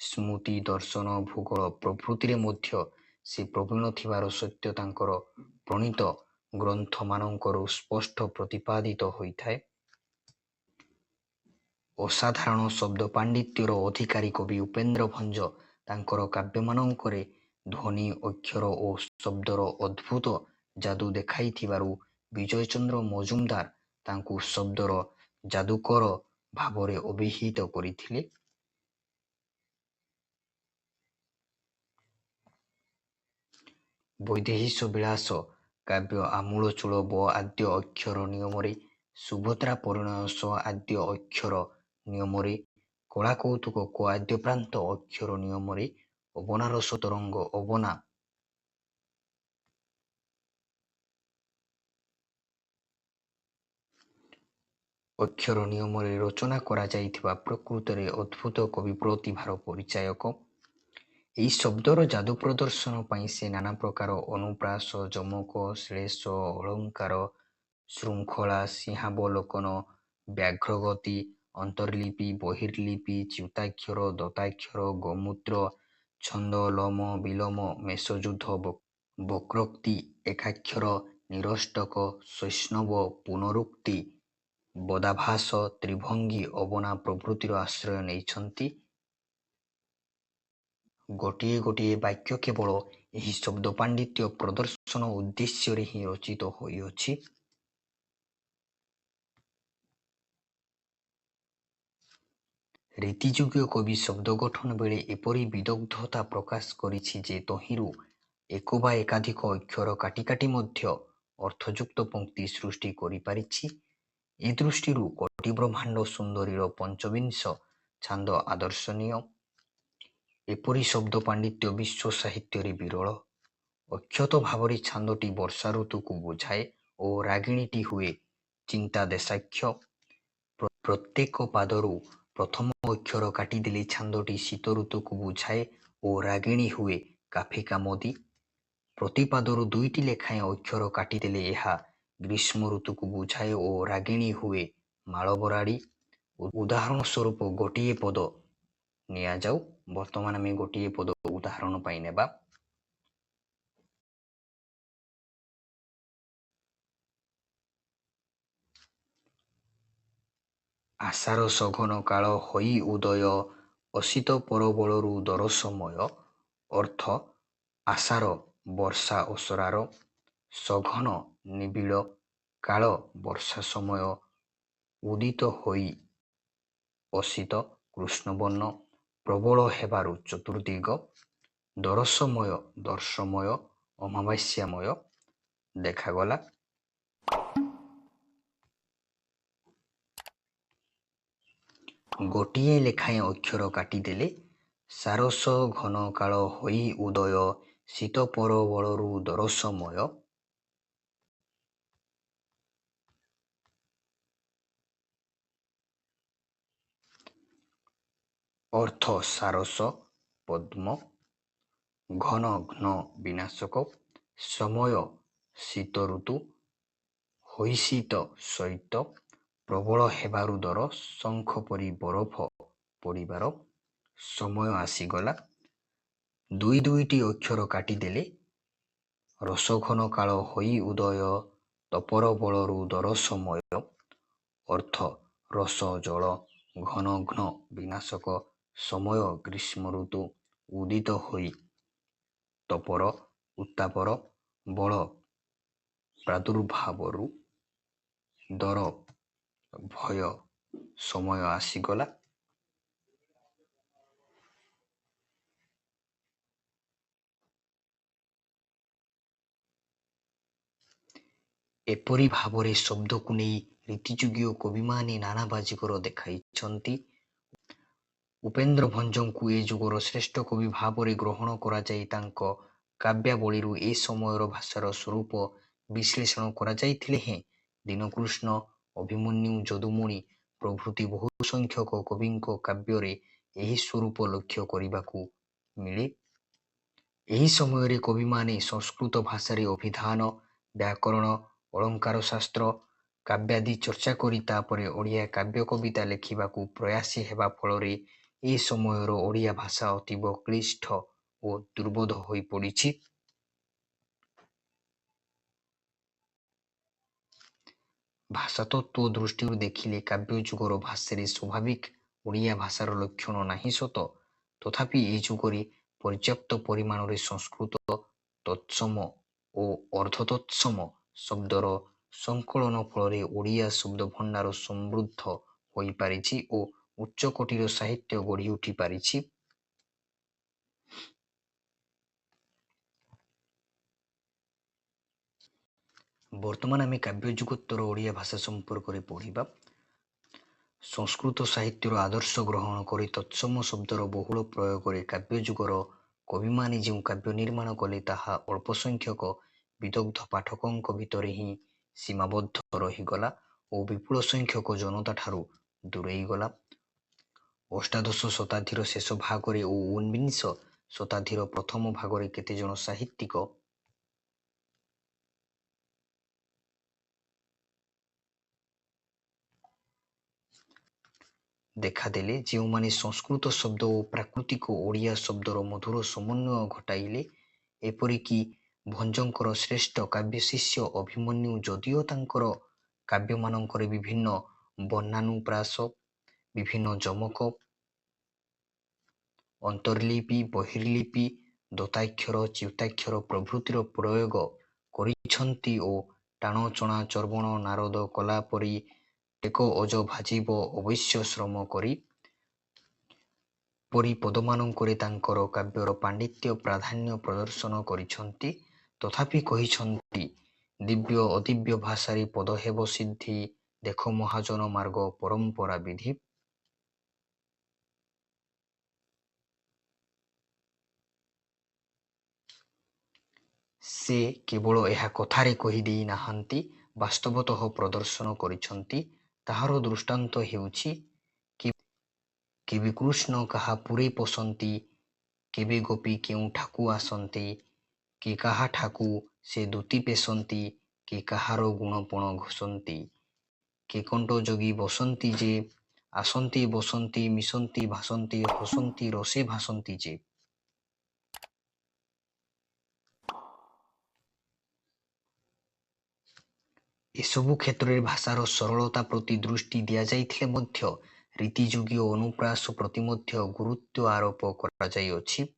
ସ୍ମୃତି, ଦର୍ଶନ, ଭୂଗୋଳ ପ୍ରଭୃତିରେ ମଧ୍ୟ ସେ ପ୍ରବୀଣ ଥିବାର ସତ୍ୟ ତାଙ୍କର ପ୍ରଣୀତ ଗ୍ରନ୍ଥମାନଙ୍କରୁ ସ୍ପଷ୍ଟ ପ୍ରତିପାଦିତ ହୋଇଥାଏ। ଅସାଧାରଣ ଶବ୍ଦ ପାଣ୍ଡିତ୍ୟର ଅଧିକାରୀ କବି ଉପେନ୍ଦ୍ର ଭଞ୍ଜ ତାଙ୍କର କାବ୍ୟମାନଙ୍କରେ ଧ୍ୱନି, ଅକ୍ଷର ଓ ଶବ୍ଦର ଅଦ୍ଭୁତ ଯାଦୁ ଦେଖାଇଥିବାରୁ ବିଜୟଚନ୍ଦ୍ର ମଜୁମଦାର ତାଙ୍କୁ ଶବ୍ଦର ଯାଦୁକର ଭାବରେ ଅଭିହିତ କରିଥିଲେ। ବୈଦେହୀଶ ବିଳାସ କାବ୍ୟ ଆମୂଳଚୂଳ ବ ଆଦ୍ୟ ଅକ୍ଷର ନିୟମରେ, ସୁଭଦ୍ରା ପରିଣୟ ସ ଆଦ୍ୟ ଅକ୍ଷର ନିୟମରେ, କଳା କୌତୁକ କ ଆଦ୍ୟ ପ୍ରାନ୍ତ ଅକ୍ଷର ନିୟମରେ, ଅବନାରସ ତରଙ୍ଗ ଅବନା ଅକ୍ଷର ନିୟମରେ ରଚନା କରାଯାଇଥିବା ପ୍ରକୃତରେ ଅଦ୍ଭୁତ କବି ପ୍ରତିଭାର ପରିଚାୟକ। ଏହି ଶବ୍ଦର ଯାଦୁ ପ୍ରଦର୍ଶନ ପାଇଁ ସେ ନାନା ପ୍ରକାର ଅନୁପ୍ରାସ, ଯମକ, ଶ୍ଳେଷ, ଅଳଙ୍କାର, ଶୃଙ୍ଖଳା, ସିଂହାବଲୋକନ, ବ୍ୟାଘ୍ରଗତି, ଅନ୍ତର୍ଲିପି, ବହିର୍ଲିପି, ଚ୍ୟୁତାକ୍ଷର, ଦତ୍ତାକ୍ଷର, ଗୋମୂତ୍ର, ଛନ୍ଦ, ଲୋମ, ବିଲୋମ, ମେଷଯୁଦ୍ଧ, ବକ୍ରୋକ୍ତି, ଏକାକ୍ଷର, ନିରଷ୍ଟକ, ଶୈଷ୍ଣବ, ପୁନରୁକ୍ତି, ବଦାଭାସ, ତ୍ରିଭଙ୍ଗୀ, ଅବନା ପ୍ରଭୃତିର ଆଶ୍ରୟ ନେଇଛନ୍ତି। ଗୋଟିଏ ଗୋଟିଏ ବାକ୍ୟ କେବଳ ଏହି ଶବ୍ଦ ପାଣ୍ଡିତ୍ୟ ପ୍ରଦର୍ଶନ ଉଦ୍ଦେଶ୍ୟରେ ହିଁ ରଚିତ ହୋଇଅଛି। ରୀତିଯୁଗୀୟ କବି ଶବ୍ଦ ଗଠନ ବେଳେ ଏପରି ବିଦଗ୍ଧତା ପ୍ରକାଶ କରିଛି ଯେ ତହିଁରୁ ଏକ ବା ଏକାଧିକ ଅକ୍ଷର କାଟି କାଟି ମଧ୍ୟ ଅର୍ଥଯୁକ୍ତ ପଂକ୍ତି ସୃଷ୍ଟି କରିପାରିଛି। ଏ ଦୃଷ୍ଟିରୁ କୋଟି ବ୍ରହ୍ମାଣ୍ଡ ସୁନ୍ଦରୀର ପଞ୍ଚବିଂଶ ଛାନ୍ଦ ଆଦର୍ଶନୀୟ। ଏପରି ଶବ୍ଦ ପାଣ୍ଡିତ୍ୟ ବିଶ୍ୱ ସାହିତ୍ୟରେ ବିରଳ। ଅକ୍ଷତ ଭାବରେ ଛାନ୍ଦଟି ବର୍ଷା ଋତୁକୁ ବୁଝାଏ ଓ ରାଗିଣୀଟି ହୁଏ ଚିନ୍ତାଦେଶାଖ୍ୟ। ପ୍ରତ୍ୟେକ ପାଦରୁ ପ୍ରଥମ ଅକ୍ଷର କାଟିଦେଲେ ଛାନ୍ଦଟି ଶୀତ ଋତୁକୁ ବୁଝାଏ ଓ ରାଗିଣୀ ହୁଏ କାଫିକାମଦୀ। ପ୍ରତି ପାଦରୁ 2ଟି ଲେଖାଏଁ ଅକ୍ଷର କାଟିଦେଲେ ଏହା ଗ୍ରୀଷ୍ମ ଋତୁକୁ ବୁଝାଏ ଓ ରାଗିଣୀ ହୁଏ ମାଳବରାଡ଼ି। ଉଦାହରଣ ସ୍ୱରୂପ ଗୋଟିଏ ପଦ ନିଆଯାଉ। ବର୍ତ୍ତମାନ ଆମେ ଗୋଟିଏ ପଦ ଉଦାହରଣ ପାଇଁ ନେବା। ଆଷାଢ଼ ସଘନ କାଳ ହୋଇ ଉଦୟ, ଅସିତ ପରବଳରୁ ଦର ସମୟ। ଅର୍ଥ ଆଷାଢ଼ ବର୍ଷା ଅସରାର, ସଘନ ନିବିଡ଼ କାଳ ବର୍ଷା ସମୟ, ଉଦିତ ହୋଇ ଅସିତ କୃଷ୍ଣବର୍ଣ୍ଣ, ପ୍ରବଳ ହେବାରୁ ଚତୁର୍ଦ୍ଦିଗ, ଦରସମୟ ଦର୍ଶମୟ ଅମାବାସ୍ୟାମୟ ଦେଖାଗଲା। ଗୋଟିଏ ଲେଖାଏଁ ଅକ୍ଷର କାଟିଦେଲେ ସାରସ ଘନ କାଳ ହୋଇ ଉଦୟ, ଶୀତ ପରବଳରୁ ଦର ସମୟ। ଅର୍ଥ ସାରସ ପଦ୍ମ, ଘନ ଘ୍ନ ବିନାଶକ, ସମୟ ଶୀତ ଋତୁ, ହୋଇଶୀତ ଶୈତ, ପ୍ରବଳ ହେବାରୁ ଦର, ଶଙ୍ଖ ପରି ବରଫ ପଡ଼ିବାର ସମୟ ଆସିଗଲା। ଦୁଇ ଦୁଇଟି ଅକ୍ଷର କାଟିଦେଲେ ରସଘନ କାଳ ହୋଇ ଉଦୟ, ତପର ବଳରୁ ଦର ସମୟ। ଅର୍ଥ ରସ ଜଳ, ଘନ ଘ୍ନ ବିନାଶକ, ସମୟ ଗ୍ରୀଷ୍ମ ଋତୁ, ଉଦିତ ହୋଇ ତପର ଉତ୍ତାପର ବଳ ପ୍ରାଦୁର୍ଭାବରୁ ଦର ଭୟ ସମୟ ଆସିଗଲା। ଏପରି ଭାବରେ ଶବ୍ଦକୁ ନେଇ ରୀତିଯୁଗୀୟ କବିମାନେ ନାନା ବାଜିକର ଦେଖାଇଛନ୍ତି। ଉପେନ୍ଦ୍ର ଭଞ୍ଜଙ୍କୁ ଏ ଯୁଗର ଶ୍ରେଷ୍ଠ କବି ଭାବରେ ଗ୍ରହଣ କରାଯାଇ ତାଙ୍କ କାବ୍ୟାବଳୀରୁ ଏ ସମୟର ଭାଷାର ସ୍ୱରୂପ ବିଶ୍ଳେଷଣ କରାଯାଇଥିଲେ ହେଁ ଦୀନକୃଷ୍ଣ, ଅଭିମନ୍ୟୁ, ଯଦୁମଣି ପ୍ରଭୃତି ବହୁ ସଂଖ୍ୟକ କବିଙ୍କ କାବ୍ୟରେ ଏହି ସ୍ୱରୂପ ଲକ୍ଷ୍ୟ କରିବାକୁ ମିଳେ। ଏହି ସମୟରେ କବିମାନେ ସଂସ୍କୃତ ଭାଷାରେ ଅଭିଧାନ, ବ୍ୟାକରଣ, ଅଳଙ୍କାରଶାସ୍ତ୍ର, କାବ୍ୟାଦି ଚର୍ଚ୍ଚା କରି ତାପରେ ଓଡ଼ିଆ କାବ୍ୟ କବିତା ଲେଖିବାକୁ ପ୍ରୟାସୀ ହେବା ଫଳରେ ଏ ସମୟର ଓଡ଼ିଆ ଭାଷା ଅତୀବ କ୍ଳିଷ୍ଟ ଓ ଦୁର୍ବୋଧ୍ୟ ହୋଇ ପଡ଼ିଛି। ଭାଷାତତ୍ତ୍ୱ ଦୃଷ୍ଟିରୁ ଦେଖିଲେ କାବ୍ୟଯୁଗର ଭାଷାରେ ସ୍ୱାଭାବିକ ଓଡ଼ିଆ ଭାଷାର ଲକ୍ଷଣ ନାହିଁ ସତ, ତଥାପି ଏ ଯୁଗରେ ପର୍ଯ୍ୟାପ୍ତ ପରିମାଣରେ ସଂସ୍କୃତ ତତ୍ସମ ଓ ଅର୍ଦ୍ଧତତ୍ସମ ଶବ୍ଦର ସଂକଳନ ଫଳରେ ଓଡ଼ିଆ ଶବ୍ଦଭଣ୍ଡାର ସମୃଦ୍ଧ ହୋଇପାରିଛି ଓ ଉଚ୍ଚକୋଟୀର ସାହିତ୍ୟ ଗଢ଼ି ଉଠି ପାରିଛି। ବର୍ତ୍ତମାନ ଆମେ କାବ୍ୟଯୁଗୋତ୍ତର ଓଡ଼ିଆ ଭାଷା ସମ୍ପର୍କରେ ପଢ଼ିବା। ସଂସ୍କୃତ ସାହିତ୍ୟର ଆଦର୍ଶ ଗ୍ରହଣ କରି ତତ୍ସମ ଶବ୍ଦର ବହୁଳ ପ୍ରୟୋଗରେ କାବ୍ୟଯୁଗର କବିମାନେ ଯେଉଁ କାବ୍ୟ ନିର୍ମାଣ କଲେ ତାହା ଅଳ୍ପ ସଂଖ୍ୟକ ବିଦଗ୍ଧ ପାଠକଙ୍କ ଭିତରେ ହିଁ ସୀମାବଦ୍ଧ ରହିଗଲା ଓ ବିପୁଳ ସଂଖ୍ୟକ ଜନତାଠାରୁ ଦୂରେଇଗଲା। ଅଷ୍ଟାଦଶ ଶତାବ୍ଦୀର ଶେଷ ଭାଗରେ ଓ ଊନବିଂଶ ଶତାବ୍ଦୀର ପ୍ରଥମ ଭାଗରେ କେତେଜଣ ସାହିତ୍ୟିକ ଦେଖାଦେଲେ, ଯେଉଁମାନେ ସଂସ୍କୃତ ଶବ୍ଦ ଓ ପ୍ରାକୃତିକ ଓଡ଼ିଆ ଶବ୍ଦର ମଧୁର ସମନ୍ୱୟ ଘଟାଇଲେ। ଏପରିକି ଭଞ୍ଜଙ୍କର ଶ୍ରେଷ୍ଠ କାବ୍ୟଶିଷ୍ୟ ଅଭିମନ୍ୟୁ ଯଦିଓ ତାଙ୍କର କାବ୍ୟମାନଙ୍କରେ ବିଭିନ୍ନ ବର୍ଣ୍ଣାନୁପ୍ରାସ, ବିଭିନ୍ନ ଯମକ, ଅନ୍ତର୍ଲିପି, ବହିର୍ଲିପି, ଦତ୍ତାକ୍ଷର, ଚ୍ୟୁତାକ୍ଷର ପ୍ରଭୃତିର ପ୍ରୟୋଗ କରିଛନ୍ତି ଓ ଟାଣଚଣା ଚର୍ବଣ ନାରଦ କଲା ପରି ଟେକ ଅଜ ଭାଜିବ ଅବଶ୍ୟ ଶ୍ରମ କରି ପରି ପଦମାନଙ୍କରେ ତାଙ୍କର କାବ୍ୟର ପାଣ୍ଡିତ୍ୟ ପ୍ରାଧାନ୍ୟ ପ୍ରଦର୍ଶନ କରିଛନ୍ତି। ତଥାପି କହିଛନ୍ତି, ଦିବ୍ୟ ଅଦିବ୍ୟ ଭାଷାରେ ପଦ ହେବ ସିଦ୍ଧି, ଦେଖ ମହାଜନ ମାର୍ଗ ପରମ୍ପରା ବିଧି। ସେ କେବଳ ଏହା କଥାରେ କହିଦେଇ ନାହାନ୍ତି, ବାସ୍ତବତଃ ପ୍ରଦର୍ଶନ କରିଛନ୍ତି। ତାହାର ଦୃଷ୍ଟାନ୍ତ ହେଉଛି କେବେ କୃଷ୍ଣ କାହା ପୁରେ ପଶନ୍ତି, କେବେ ଗୋପୀ କେଉଁଠାକୁ ଆସନ୍ତି, କି କାହାଠାକୁ ସେ ଦୂତି ପେଶନ୍ତି, କେ କାହାର ଗୁଣପଣ ଘୋଷନ୍ତି। କେ କଣ୍ଟ ଯୋଗୀ ବସନ୍ତି ଯେ, ଆସନ୍ତି ବସନ୍ତି ମିଶନ୍ତି ଭାସନ୍ତି ହସନ୍ତି ରସେ ଭାସନ୍ତି ଯେ। ଏସବୁ କ୍ଷେତ୍ରରେ ଭାଷାର ସରଳତା ପ୍ରତି ଦୃଷ୍ଟି ଦିଆଯାଇଥିଲେ ମଧ୍ୟ ରୀତିଯୁଗୀୟ ଅନୁପ୍ରାସ ପ୍ରତି ମଧ୍ୟ ଗୁରୁତ୍ୱ ଆରୋପ କରାଯାଇଅଛି।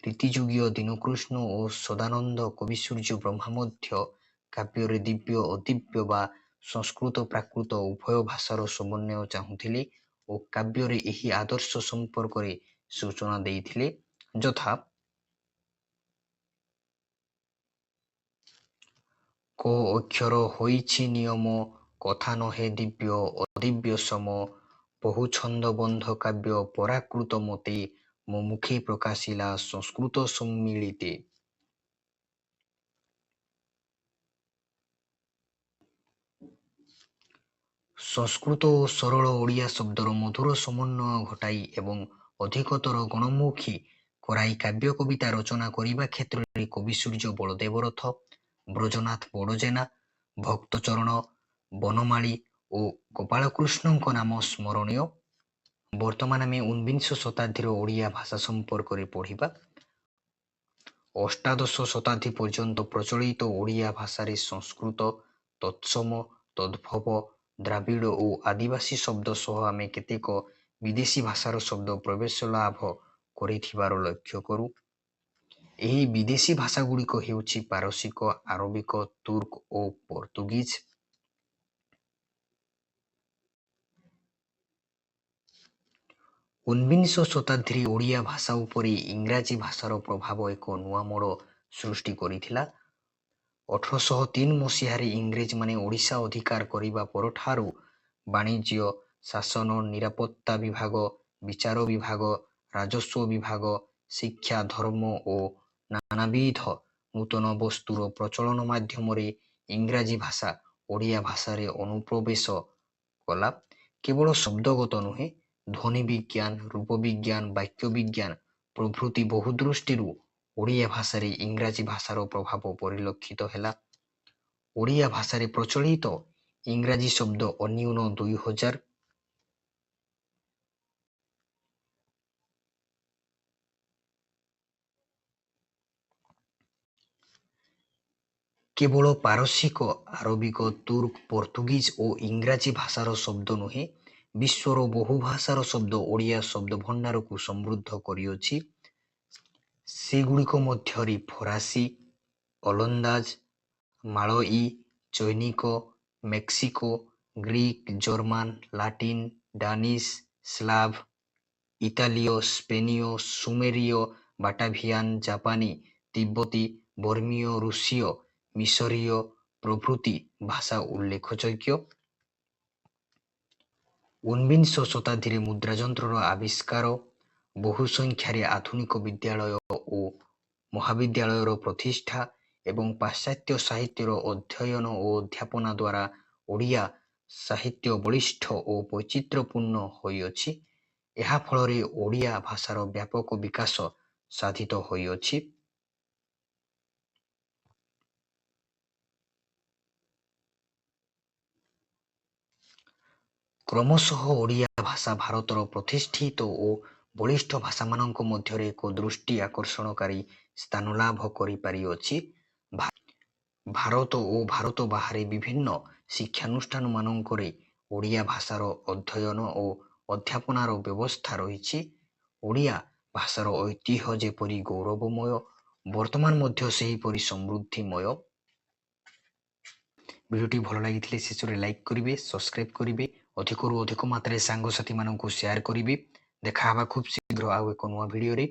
ରୀତିଯୁଗୀୟ ଦୀନକୃଷ୍ଣ ଓ ସଦାନନ୍ଦ କବିସୂର୍ଯ୍ୟ ବ୍ରହ୍ମା ମଧ୍ୟ କାବ୍ୟରେ ଦିବ୍ୟ ଅଦିବ୍ୟ ବା ସଂସ୍କୃତ ପ୍ରାକୃତ ଉଭୟ ଭାଷାର ସମନ୍ୱୟ ଚାହୁଁଥିଲେ ଓ କାବ୍ୟରେ ଏହି ଆଦର୍ଶ ସମ୍ପର୍କରେ ସୂଚନା ଦେଇଥିଲେ। ଯଥା କ ଅକ୍ଷର ହୋଇଛି ନିୟମ, କଥା ନହେ ଦିବ୍ୟ ଅଦିବ୍ୟ ସମ। ବହୁ ଛନ୍ଦବନ୍ଧ କାବ୍ୟ ପରାକୃତ ମତେ, ମୋ ମୁଖେ ପ୍ରକାଶିଲା ସଂସ୍କୃତ ସମ୍ମିଳିତେ। ସଂସ୍କୃତ ଓ ସରଳ ଓଡ଼ିଆ ଶବ୍ଦର ମଧୁର ସମନ୍ୱୟ ଘଟାଇ ଏବଂ ଅଧିକତର ଗଣମୁଖୀ କରାଇ କାବ୍ୟ କବିତା ରଚନା କରିବା କ୍ଷେତ୍ରରେ କବିସୂର୍ଯ୍ୟ ବଳଦେବ ରଥ, ବ୍ରଜନାଥ ବଡ଼ଜେନା, ଭକ୍ତଚରଣ ବନମାଳୀ ଓ ଗୋପାଳକୃଷ୍ଣଙ୍କ ନାମ ସ୍ମରଣୀୟ। ବର୍ତ୍ତମାନ ଆମେ ଊନବିଂଶ ଶତାବ୍ଦୀର ଓଡ଼ିଆ ଭାଷା ସମ୍ପର୍କରେ ପଢ଼ିବା। ଅଷ୍ଟାଦଶ ଶତାବ୍ଦୀ ପର୍ଯ୍ୟନ୍ତ ପ୍ରଚଳିତ ଓଡ଼ିଆ ଭାଷାରେ ସଂସ୍କୃତ, ତତ୍ସମ, ତଦ୍ଭବ, ଦ୍ରାବିଡ଼ ଓ ଆଦିବାସୀ ଶବ୍ଦ ସହ ଆମେ କେତେକ ବିଦେଶୀ ଭାଷାର ଶବ୍ଦ ପ୍ରବେଶ ଲାଭ କରିଥିବାର ଲକ୍ଷ୍ୟ କରୁ। ଏହି ବିଦେଶୀ ଭାଷାଗୁଡ଼ିକ ହେଉଛି ପାରସିକ, ଆରବିକ, ତୁର୍କ ଓ ପର୍ତ୍ତୁଗୀଜ। ଊନବିଂଶ ଶତାବ୍ଦୀରେ ଓଡ଼ିଆ ଭାଷା ଉପରେ ଇଂରାଜୀ ଭାଷାର ପ୍ରଭାବ ଏକ ନୂଆ ମୋଡ଼ ସୃଷ୍ଟି କରିଥିଲା। 1803 ମସିହାରେ ଇଂରେଜମାନେ ଓଡ଼ିଶା ଅଧିକାର କରିବା ପରଠାରୁ ବାଣିଜ୍ୟ, ଶାସନ, ନିରାପତ୍ତା ବିଭାଗ, ବିଚାର ବିଭାଗ, ରାଜସ୍ୱ ବିଭାଗ, ଶିକ୍ଷା, ଧର୍ମ ଓ ନାନାବିଧ ନୂତନ ବସ୍ତୁର ପ୍ରଚଳନ ମାଧ୍ୟମରେ ଇଂରାଜୀ ଭାଷା ଓଡ଼ିଆ ଭାଷାରେ ଅନୁପ୍ରବେଶ କଲା। କେବଳ ଶବ୍ଦଗତ ନୁହେଁ, ଧ୍ୱନି ବିଜ୍ଞାନ, ରୂପ ବିଜ୍ଞାନ, ବାକ୍ୟ ବିଜ୍ଞାନ ପ୍ରଭୃତି ବହୁ ଦୃଷ୍ଟିରୁ ଓଡ଼ିଆ ଭାଷାରେ ଇଂରାଜୀ ଭାଷାର ପ୍ରଭାବ ପରିଲକ୍ଷିତ ହେଲା। ଓଡ଼ିଆ ଭାଷାରେ ପ୍ରଚଳିତ ଇଂରାଜୀ ଶବ୍ଦ ଅନ୍ୟୁନ 2000। କେବଳ ପାରସିକ, ଆରବିକ, ତୁର୍କ, ପର୍ତ୍ତୁଗୀଜ ଓ ଇଂରାଜୀ ଭାଷାର ଶବ୍ଦ ନୁହେଁ, ବିଶ୍ୱର ବହୁ ଭାଷାର ଶବ୍ଦ ଓଡ଼ିଆ ଶବ୍ଦ ଭଣ୍ଡାରକୁ ସମୃଦ୍ଧ କରିଅଛି। ସେଗୁଡ଼ିକ ମଧ୍ୟରେ ଫରାସୀ, ଓଲନ୍ଦାଜ, ମାଳୟୀ, ଚୈନିକ, Mexico, Greek, German, Latin, Danish, Slav, ଇତାଲୀୟ, ସ୍ପେନୀୟ, ସୁମେରୀୟ, ବାଟାଭିଆନ, ଜାପାନୀ, ତିବ୍ବତୀ, ବର୍ମୀୟ, ରୁଷୀୟ, ମିଶରୀୟ ପ୍ରଭୃତି ଭାଷା ଉଲ୍ଲେଖଯୋଗ୍ୟ। ଊନବିଂଶ ଶତାବ୍ଦୀରେ ମୁଦ୍ରାଯନ୍ତ୍ରର ଆବିଷ୍କାର, ବହୁ ସଂଖ୍ୟାରେ ଆଧୁନିକ ବିଦ୍ୟାଳୟ ଓ ମହାବିଦ୍ୟାଳୟର ପ୍ରତିଷ୍ଠା ଏବଂ ପାଶ୍ଚାତ୍ୟ ସାହିତ୍ୟର ଅଧ୍ୟୟନ ଓ ଅଧ୍ୟାପନା ଦ୍ୱାରା ଓଡ଼ିଆ ସାହିତ୍ୟ ବଳିଷ୍ଠ ଓ ବୈଚିତ୍ର୍ୟପୂର୍ଣ୍ଣ ହୋଇଅଛି। ଏହା ଫଳରେ ଓଡ଼ିଆ ଭାଷାର ବ୍ୟାପକ ବିକାଶ ସାଧିତ ହୋଇଅଛି। କ୍ରମଶଃ ଓଡ଼ିଆ ଭାଷା ଭାରତର ପ୍ରତିଷ୍ଠିତ ଓ ବଳିଷ୍ଠ ଭାଷାମାନଙ୍କ ମଧ୍ୟରେ ଏକ ଦୃଷ୍ଟି ଆକର୍ଷଣକାରୀ ସ୍ଥାନ ଲାଭ କରିପାରିଅଛି। ଭାରତ ଓ ଭାରତ ବାହାରେ ବିଭିନ୍ନ ଶିକ୍ଷାନୁଷ୍ଠାନମାନଙ୍କରେ ଓଡ଼ିଆ ଭାଷାର ଅଧ୍ୟୟନ ଓ ଅଧ୍ୟାପନାର ବ୍ୟବସ୍ଥା ରହିଛି। ଓଡ଼ିଆ ଭାଷାର ଐତିହ୍ୟ ଯେପରି ଗୌରବମୟ, ବର୍ତ୍ତମାନ ମଧ୍ୟ ସେହିପରି ସମୃଦ୍ଧିମୟ। ଭିଡ଼ିଓଟି ଭଲ ଲାଗିଥିଲେ ଶେଷରେ ଲାଇକ୍ କରିବେ, ସବସ୍କ୍ରାଇବ୍ କରିବେ, ଅଧିକରୁ ଅଧିକ ମାତ୍ରାରେ ସାଙ୍ଗସାଥିମାନଙ୍କୁ ସେୟାର କରିବେ। ଦେଖା ହେବା ଖୁବ୍ ଶୀଘ୍ର ଆଉ ଏକ ନୂଆ ଭିଡ଼ିଓରେ।